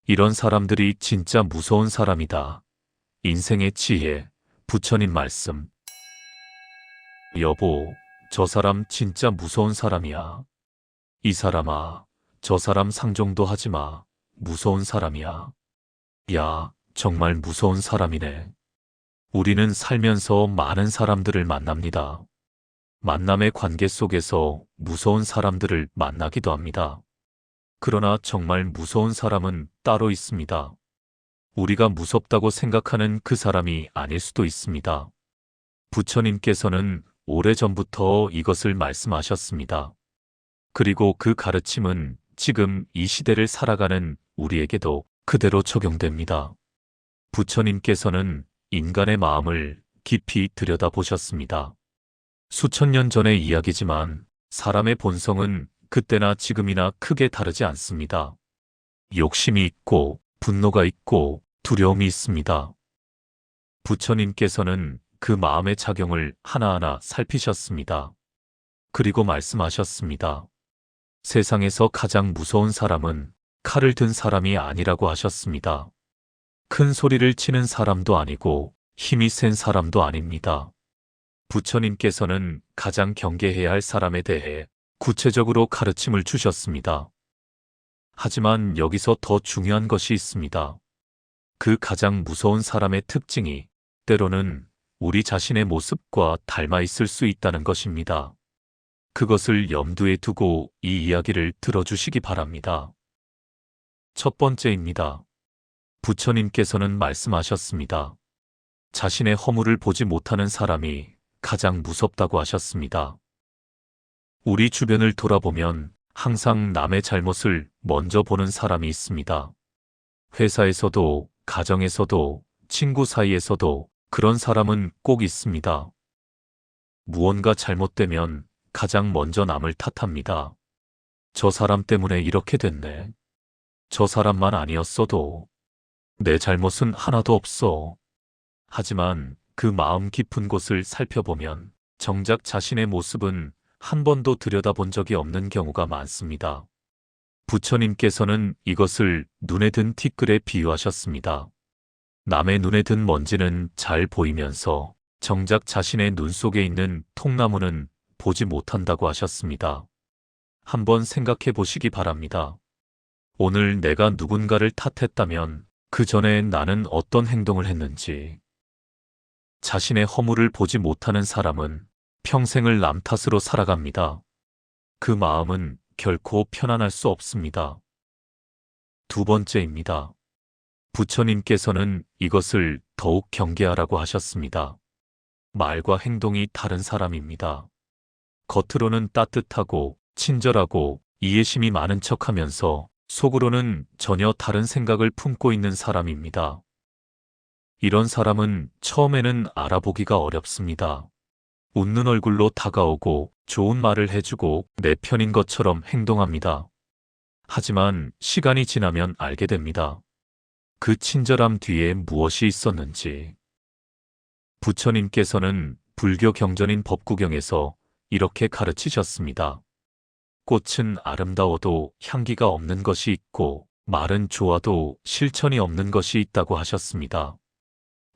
이런 사람들이 진짜 무서운 사람이다. 인생의 지혜, 부처님 말씀. 여보, 저 사람 진짜 무서운 사람이야. 이 사람아, 저 사람 상종도 하지 마. 무서운 사람이야. 야, 정말 무서운 사람이네. 우리는 살면서 많은 사람들을 만납니다. 만남의 관계 속에서 무서운 사람들을 만나기도 합니다. 그러나 정말 무서운 사람은 따로 있습니다. 우리가 무섭다고 생각하는 그 사람이 아닐 수도 있습니다. 부처님께서는 오래전부터 이것을 말씀하셨습니다. 그리고 그 가르침은 지금 이 시대를 살아가는 우리에게도 그대로 적용됩니다. 부처님께서는 인간의 마음을 깊이 들여다보셨습니다. 수천 년 전의 이야기지만 사람의 본성은 그때나 지금이나 크게 다르지 않습니다. 욕심이 있고 분노가 있고 두려움이 있습니다. 부처님께서는 그 마음의 작용을 하나하나 살피셨습니다. 그리고 말씀하셨습니다. 세상에서 가장 무서운 사람은 칼을 든 사람이 아니라고 하셨습니다. 큰 소리를 치는 사람도 아니고 힘이 센 사람도 아닙니다. 부처님께서는 가장 경계해야 할 사람에 대해 구체적으로 가르침을 주셨습니다. 하지만 여기서 더 중요한 것이 있습니다. 그 가장 무서운 사람의 특징이 때로는 우리 자신의 모습과 닮아 있을 수 있다는 것입니다. 그것을 염두에 두고 이 이야기를 들어주시기 바랍니다. 첫 번째입니다. 부처님께서는 말씀하셨습니다. 자신의 허물을 보지 못하는 사람이 가장 무섭다고 하셨습니다. 우리 주변을 돌아보면 항상 남의 잘못을 먼저 보는 사람이 있습니다. 회사에서도, 가정에서도, 친구 사이에서도 그런 사람은 꼭 있습니다. 무언가 잘못되면 가장 먼저 남을 탓합니다. 저 사람 때문에 이렇게 됐네. 저 사람만 아니었어도 내 잘못은 하나도 없어. 하지만 그 마음 깊은 곳을 살펴보면 정작 자신의 모습은 한 번도 들여다본 적이 없는 경우가 많습니다. 부처님께서는 이것을 눈에 든 티끌에 비유하셨습니다. 남의 눈에 든 먼지는 잘 보이면서 정작 자신의 눈 속에 있는 통나무는 보지 못한다고 하셨습니다. 한번 생각해 보시기 바랍니다. 오늘 내가 누군가를 탓했다면 그 전에 나는 어떤 행동을 했는지. 자신의 허물을 보지 못하는 사람은 평생을 남 탓으로 살아갑니다. 그 마음은 결코 편안할 수 없습니다. 두 번째입니다. 부처님께서는 이것을 더욱 경계하라고 하셨습니다. 말과 행동이 다른 사람입니다. 겉으로는 따뜻하고 친절하고 이해심이 많은 척하면서 속으로는 전혀 다른 생각을 품고 있는 사람입니다. 이런 사람은 처음에는 알아보기가 어렵습니다. 웃는 얼굴로 다가오고 좋은 말을 해주고 내 편인 것처럼 행동합니다. 하지만 시간이 지나면 알게 됩니다. 그 친절함 뒤에 무엇이 있었는지. 부처님께서는 불교 경전인 법구경에서 이렇게 가르치셨습니다. 꽃은 아름다워도 향기가 없는 것이 있고 말은 좋아도 실천이 없는 것이 있다고 하셨습니다.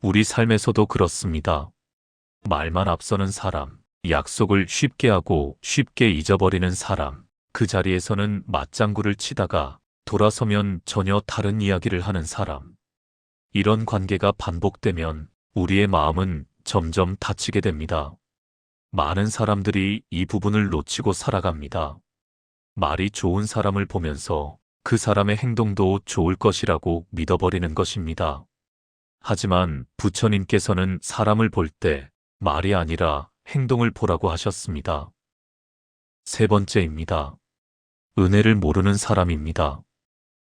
우리 삶에서도 그렇습니다. 말만 앞서는 사람, 약속을 쉽게 하고 쉽게 잊어버리는 사람, 그 자리에서는 맞장구를 치다가 돌아서면 전혀 다른 이야기를 하는 사람. 이런 관계가 반복되면 우리의 마음은 점점 다치게 됩니다. 많은 사람들이 이 부분을 놓치고 살아갑니다. 말이 좋은 사람을 보면서 그 사람의 행동도 좋을 것이라고 믿어버리는 것입니다. 하지만 부처님께서는 사람을 볼 때 말이 아니라 행동을 보라고 하셨습니다. 세 번째입니다. 은혜를 모르는 사람입니다.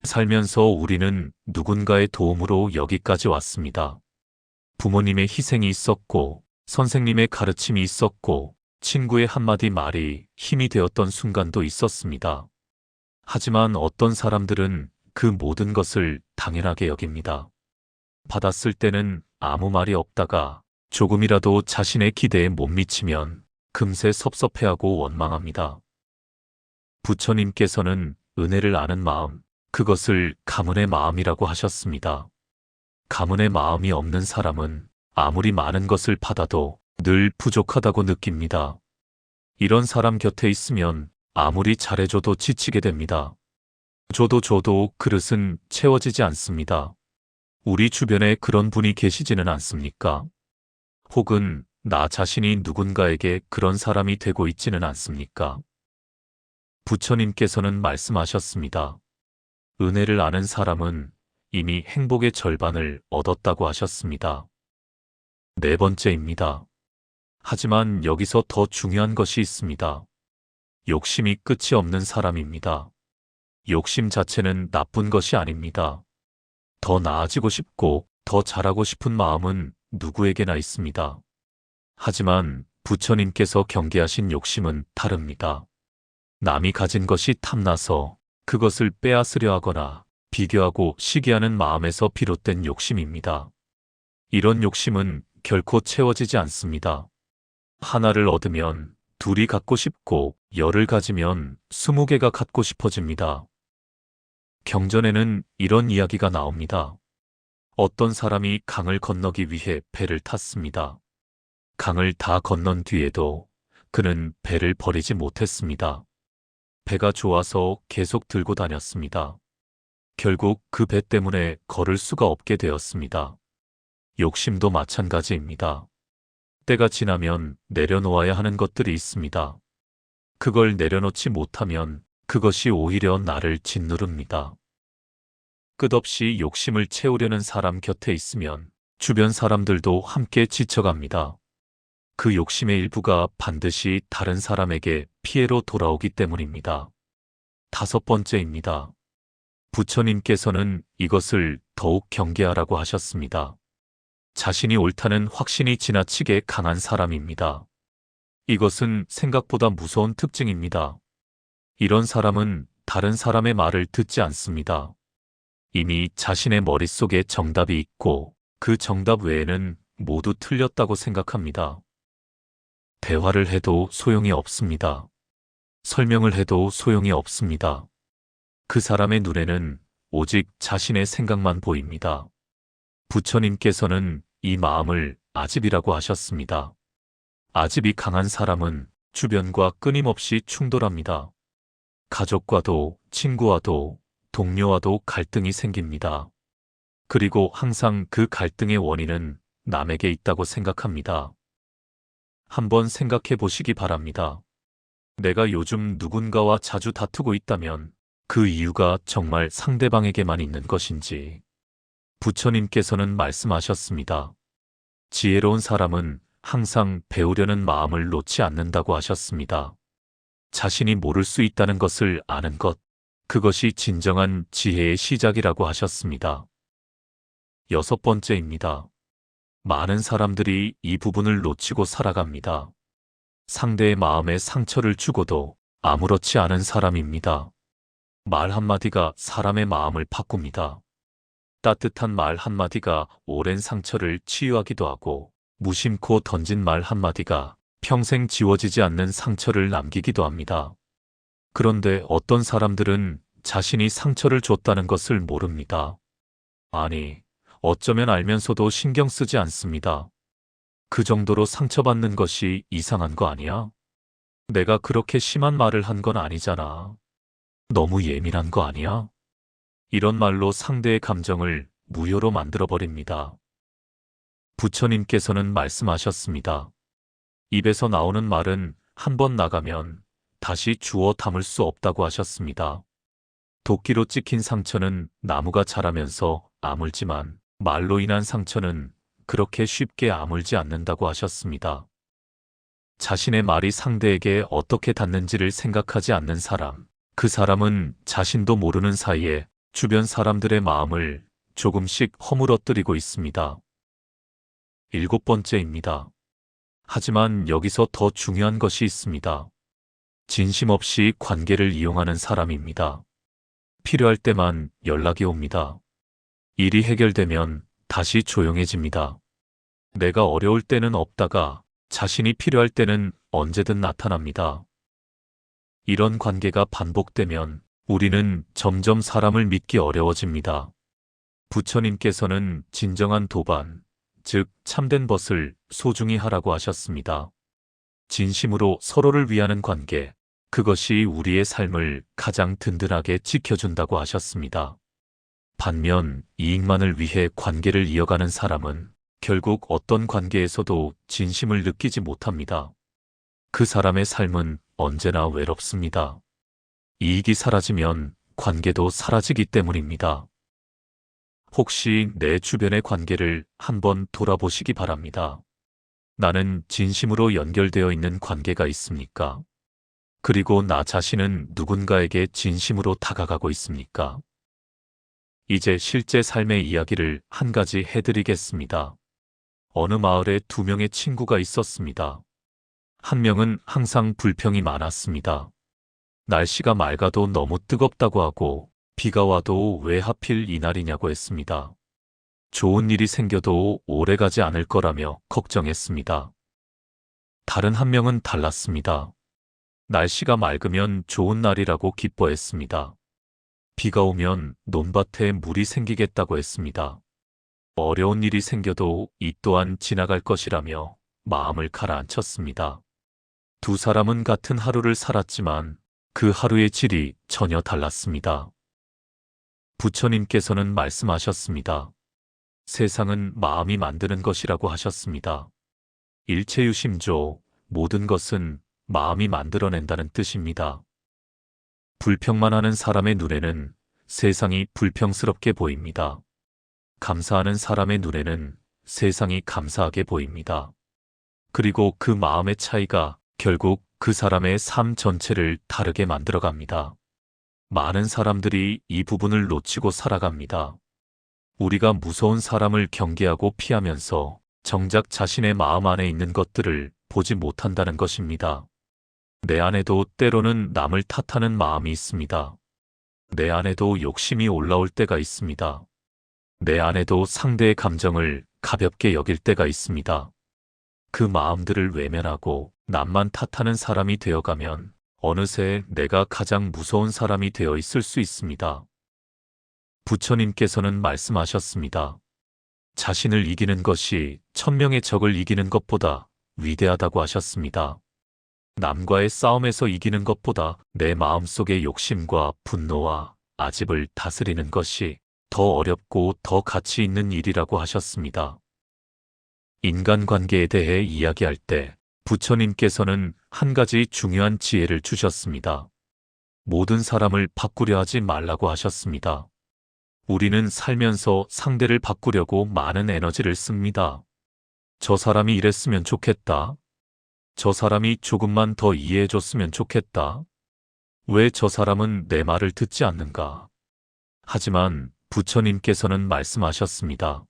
살면서 우리는 누군가의 도움으로 여기까지 왔습니다. 부모님의 희생이 있었고, 선생님의 가르침이 있었고, 친구의 한마디 말이 힘이 되었던 순간도 있었습니다. 하지만 어떤 사람들은 그 모든 것을 당연하게 여깁니다. 받았을 때는 아무 말이 없다가 조금이라도 자신의 기대에 못 미치면 금세 섭섭해하고 원망합니다. 부처님께서는 은혜를 아는 마음, 그것을 가문의 마음이라고 하셨습니다. 가문의 마음이 없는 사람은 아무리 많은 것을 받아도 늘 부족하다고 느낍니다. 이런 사람 곁에 있으면 아무리 잘해줘도 지치게 됩니다. 줘도 그릇은 채워지지 않습니다. 우리 주변에 그런 분이 계시지는 않습니까? 혹은 나 자신이 누군가에게 그런 사람이 되고 있지는 않습니까? 부처님께서는 말씀하셨습니다. 은혜를 아는 사람은 이미 행복의 절반을 얻었다고 하셨습니다. 네 번째입니다. 하지만 여기서 더 중요한 것이 있습니다. 욕심이 끝이 없는 사람입니다. 욕심 자체는 나쁜 것이 아닙니다. 더 나아지고 싶고 더 잘하고 싶은 마음은 누구에게나 있습니다. 하지만 부처님께서 경계하신 욕심은 다릅니다. 남이 가진 것이 탐나서 그것을 빼앗으려 하거나 비교하고 시기하는 마음에서 비롯된 욕심입니다. 이런 욕심은 결코 채워지지 않습니다. 하나를 얻으면 둘이 갖고 싶고 열을 가지면 20개가 갖고 싶어집니다. 경전에는 이런 이야기가 나옵니다. 어떤 사람이 강을 건너기 위해 배를 탔습니다. 강을 다 건넌 뒤에도 그는 배를 버리지 못했습니다. 배가 좋아서 계속 들고 다녔습니다. 결국 그 배 때문에 걸을 수가 없게 되었습니다. 욕심도 마찬가지입니다. 때가 지나면 내려놓아야 하는 것들이 있습니다. 그걸 내려놓지 못하면 그것이 오히려 나를 짓누릅니다. 끝없이 욕심을 채우려는 사람 곁에 있으면 주변 사람들도 함께 지쳐갑니다. 그 욕심의 일부가 반드시 다른 사람에게 피해로 돌아오기 때문입니다. 다섯 번째입니다. 부처님께서는 이것을 더욱 경계하라고 하셨습니다. 자신이 옳다는 확신이 지나치게 강한 사람입니다. 이것은 생각보다 무서운 특징입니다. 이런 사람은 다른 사람의 말을 듣지 않습니다. 이미 자신의 머릿속에 정답이 있고 그 정답 외에는 모두 틀렸다고 생각합니다. 대화를 해도 소용이 없습니다. 설명을 해도 소용이 없습니다. 그 사람의 눈에는 오직 자신의 생각만 보입니다. 부처님께서는 이 마음을 아집이라고 하셨습니다. 아집이 강한 사람은 주변과 끊임없이 충돌합니다. 가족과도, 친구와도, 동료와도 갈등이 생깁니다. 그리고 항상 그 갈등의 원인은 남에게 있다고 생각합니다. 한번 생각해 보시기 바랍니다. 내가 요즘 누군가와 자주 다투고 있다면 그 이유가 정말 상대방에게만 있는 것인지. 부처님께서는 말씀하셨습니다. 지혜로운 사람은 항상 배우려는 마음을 놓지 않는다고 하셨습니다. 자신이 모를 수 있다는 것을 아는 것, 그것이 진정한 지혜의 시작이라고 하셨습니다. 여섯 번째입니다. 많은 사람들이 이 부분을 놓치고 살아갑니다. 상대의 마음에 상처를 주고도 아무렇지 않은 사람입니다. 말 한마디가 사람의 마음을 바꿉니다. 따뜻한 말 한마디가 오랜 상처를 치유하기도 하고 무심코 던진 말 한마디가 평생 지워지지 않는 상처를 남기기도 합니다. 그런데 어떤 사람들은 자신이 상처를 줬다는 것을 모릅니다. 아니, 어쩌면 알면서도 신경 쓰지 않습니다. 그 정도로 상처받는 것이 이상한 거 아니야? 내가 그렇게 심한 말을 한 건 아니잖아. 너무 예민한 거 아니야? 이런 말로 상대의 감정을 무효로 만들어버립니다. 부처님께서는 말씀하셨습니다. 입에서 나오는 말은 한 번 나가면 다시 주워 담을 수 없다고 하셨습니다. 도끼로 찍힌 상처는 나무가 자라면서 아물지만 말로 인한 상처는 그렇게 쉽게 아물지 않는다고 하셨습니다. 자신의 말이 상대에게 어떻게 닿는지를 생각하지 않는 사람, 그 사람은 자신도 모르는 사이에 주변 사람들의 마음을 조금씩 허물어뜨리고 있습니다. 일곱 번째입니다. 하지만 여기서 더 중요한 것이 있습니다. 진심 없이 관계를 이용하는 사람입니다. 필요할 때만 연락이 옵니다. 일이 해결되면 다시 조용해집니다. 내가 어려울 때는 없다가 자신이 필요할 때는 언제든 나타납니다. 이런 관계가 반복되면 우리는 점점 사람을 믿기 어려워집니다. 부처님께서는 진정한 도반, 즉 참된 벗을 소중히 하라고 하셨습니다. 진심으로 서로를 위하는 관계, 그것이 우리의 삶을 가장 든든하게 지켜준다고 하셨습니다. 반면 이익만을 위해 관계를 이어가는 사람은 결국 어떤 관계에서도 진심을 느끼지 못합니다. 그 사람의 삶은 언제나 외롭습니다. 이익이 사라지면 관계도 사라지기 때문입니다. 혹시 내 주변의 관계를 한번 돌아보시기 바랍니다. 나는 진심으로 연결되어 있는 관계가 있습니까? 그리고 나 자신은 누군가에게 진심으로 다가가고 있습니까? 이제 실제 삶의 이야기를 한 가지 해드리겠습니다. 어느 마을에 두 명의 친구가 있었습니다. 한 명은 항상 불평이 많았습니다. 날씨가 맑아도 너무 뜨겁다고 하고 비가 와도 왜 하필 이날이냐고 했습니다. 좋은 일이 생겨도 오래가지 않을 거라며 걱정했습니다. 다른 한 명은 달랐습니다. 날씨가 맑으면 좋은 날이라고 기뻐했습니다. 비가 오면 논밭에 물이 생기겠다고 했습니다. 어려운 일이 생겨도 이 또한 지나갈 것이라며 마음을 가라앉혔습니다. 두 사람은 같은 하루를 살았지만 그 하루의 질이 전혀 달랐습니다. 부처님께서는 말씀하셨습니다. 세상은 마음이 만드는 것이라고 하셨습니다. 일체유심조, 모든 것은 마음이 만들어낸다는 뜻입니다. 불평만 하는 사람의 눈에는 세상이 불평스럽게 보입니다. 감사하는 사람의 눈에는 세상이 감사하게 보입니다. 그리고 그 마음의 차이가 결국 그 사람의 삶 전체를 다르게 만들어갑니다. 많은 사람들이 이 부분을 놓치고 살아갑니다. 우리가 무서운 사람을 경계하고 피하면서 정작 자신의 마음 안에 있는 것들을 보지 못한다는 것입니다. 내 안에도 때로는 남을 탓하는 마음이 있습니다. 내 안에도 욕심이 올라올 때가 있습니다. 내 안에도 상대의 감정을 가볍게 여길 때가 있습니다. 그 마음들을 외면하고 남만 탓하는 사람이 되어가면 어느새 내가 가장 무서운 사람이 되어 있을 수 있습니다. 부처님께서는 말씀하셨습니다. 자신을 이기는 것이 1000명의 적을 이기는 것보다 위대하다고 하셨습니다. 남과의 싸움에서 이기는 것보다 내 마음속의 욕심과 분노와 아집을 다스리는 것이 더 어렵고 더 가치 있는 일이라고 하셨습니다. 인간관계에 대해 이야기할 때 부처님께서는 한 가지 중요한 지혜를 주셨습니다. 모든 사람을 바꾸려 하지 말라고 하셨습니다. 우리는 살면서 상대를 바꾸려고 많은 에너지를 씁니다. 저 사람이 이랬으면 좋겠다. 저 사람이 조금만 더 이해해줬으면 좋겠다. 왜 저 사람은 내 말을 듣지 않는가? 하지만 부처님께서는 말씀하셨습니다.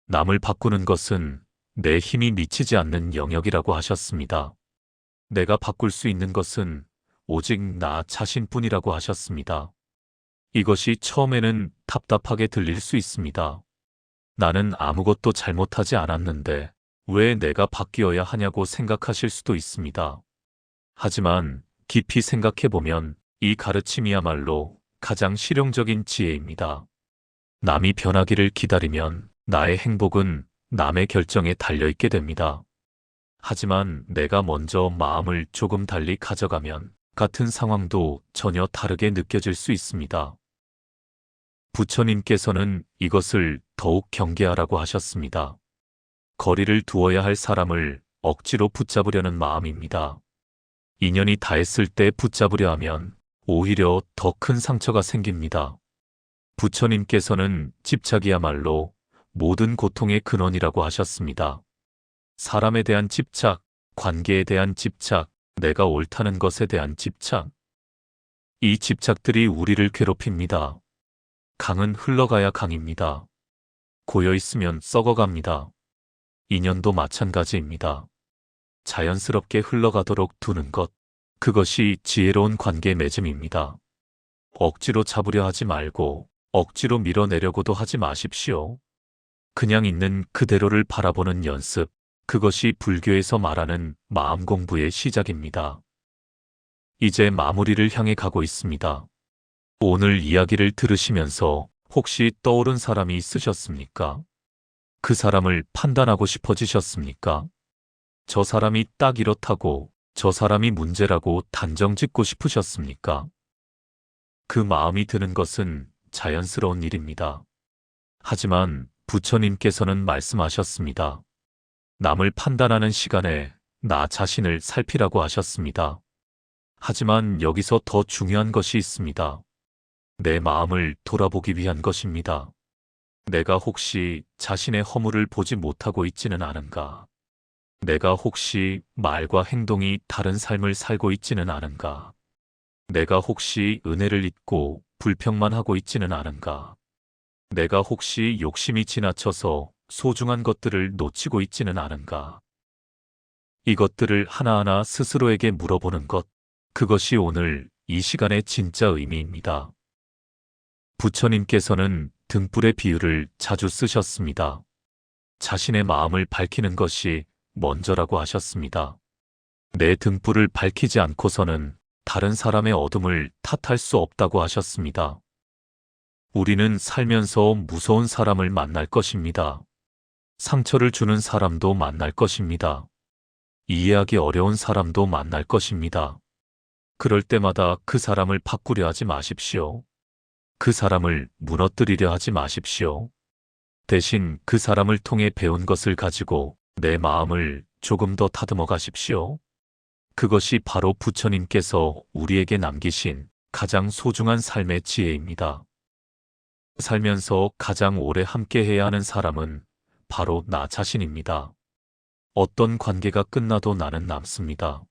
남을 바꾸는 것은 내 힘이 미치지 않는 영역이라고 하셨습니다. 내가 바꿀 수 있는 것은 오직 나 자신뿐이라고 하셨습니다. 이것이 처음에는 답답하게 들릴 수 있습니다. 나는 아무것도 잘못하지 않았는데 왜 내가 바뀌어야 하냐고 생각하실 수도 있습니다. 하지만 깊이 생각해보면 이 가르침이야말로 가장 실용적인 지혜입니다. 남이 변하기를 기다리면 나의 행복은 남의 결정에 달려있게 됩니다. 하지만 내가 먼저 마음을 조금 달리 가져가면 같은 상황도 전혀 다르게 느껴질 수 있습니다. 부처님께서는 이것을 더욱 경계하라고 하셨습니다. 거리를 두어야 할 사람을 억지로 붙잡으려는 마음입니다. 인연이 다했을 때 붙잡으려 하면 오히려 더 큰 상처가 생깁니다. 부처님께서는 집착이야말로 모든 고통의 근원이라고 하셨습니다. 사람에 대한 집착, 관계에 대한 집착, 내가 옳다는 것에 대한 집착. 이 집착들이 우리를 괴롭힙니다. 강은 흘러가야 강입니다. 고여있으면 썩어갑니다. 인연도 마찬가지입니다. 자연스럽게 흘러가도록 두는 것, 그것이 지혜로운 관계 맺음입니다. 억지로 잡으려 하지 말고 억지로 밀어내려고도 하지 마십시오. 그냥 있는 그대로를 바라보는 연습, 그것이 불교에서 말하는 마음 공부의 시작입니다. 이제 마무리를 향해 가고 있습니다. 오늘 이야기를 들으시면서 혹시 떠오른 사람이 있으셨습니까? 그 사람을 판단하고 싶어지셨습니까? 저 사람이 딱 이렇다고, 저 사람이 문제라고 단정 짓고 싶으셨습니까? 그 마음이 드는 것은 자연스러운 일입니다. 하지만 부처님께서는 말씀하셨습니다. 남을 판단하는 시간에 나 자신을 살피라고 하셨습니다. 하지만 여기서 더 중요한 것이 있습니다. 내 마음을 돌아보기 위한 것입니다. 내가 혹시 자신의 허물을 보지 못하고 있지는 않은가? 내가 혹시 말과 행동이 다른 삶을 살고 있지는 않은가? 내가 혹시 은혜를 잊고 불평만 하고 있지는 않은가? 내가 혹시 욕심이 지나쳐서 소중한 것들을 놓치고 있지는 않은가? 이것들을 하나하나 스스로에게 물어보는 것, 그것이 오늘 이 시간의 진짜 의미입니다. 부처님께서는 등불의 비유를 자주 쓰셨습니다. 자신의 마음을 밝히는 것이 먼저라고 하셨습니다. 내 등불을 밝히지 않고서는 다른 사람의 어둠을 탓할 수 없다고 하셨습니다. 우리는 살면서 무서운 사람을 만날 것입니다. 상처를 주는 사람도 만날 것입니다. 이해하기 어려운 사람도 만날 것입니다. 그럴 때마다 그 사람을 바꾸려 하지 마십시오. 그 사람을 무너뜨리려 하지 마십시오. 대신 그 사람을 통해 배운 것을 가지고 내 마음을 조금 더 다듬어 가십시오. 그것이 바로 부처님께서 우리에게 남기신 가장 소중한 삶의 지혜입니다. 살면서 가장 오래 함께 해야 하는 사람은 바로 나 자신입니다. 어떤 관계가 끝나도 나는 남습니다.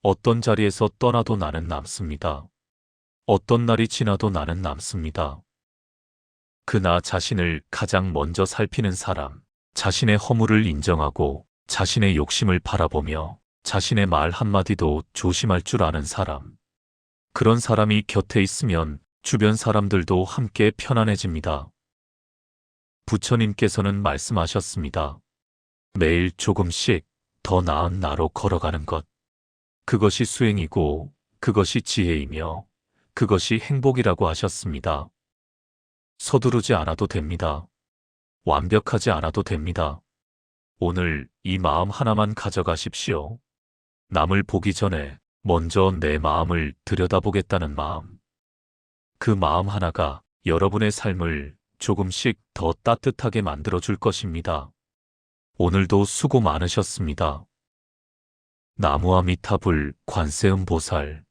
어떤 자리에서 떠나도 나는 남습니다. 어떤 날이 지나도 나는 남습니다. 그 나 자신을 가장 먼저 살피는 사람, 자신의 허물을 인정하고 자신의 욕심을 바라보며 자신의 말 한마디도 조심할 줄 아는 사람. 그런 사람이 곁에 있으면 주변 사람들도 함께 편안해집니다. 부처님께서는 말씀하셨습니다. 매일 조금씩 더 나은 나로 걸어가는 것. 그것이 수행이고 그것이 지혜이며 그것이 행복이라고 하셨습니다. 서두르지 않아도 됩니다. 완벽하지 않아도 됩니다. 오늘 이 마음 하나만 가져가십시오. 남을 보기 전에 먼저 내 마음을 들여다보겠다는 마음. 그 마음 하나가 여러분의 삶을 조금씩 더 따뜻하게 만들어 줄 것입니다. 오늘도 수고 많으셨습니다. 나무아미타불 관세음보살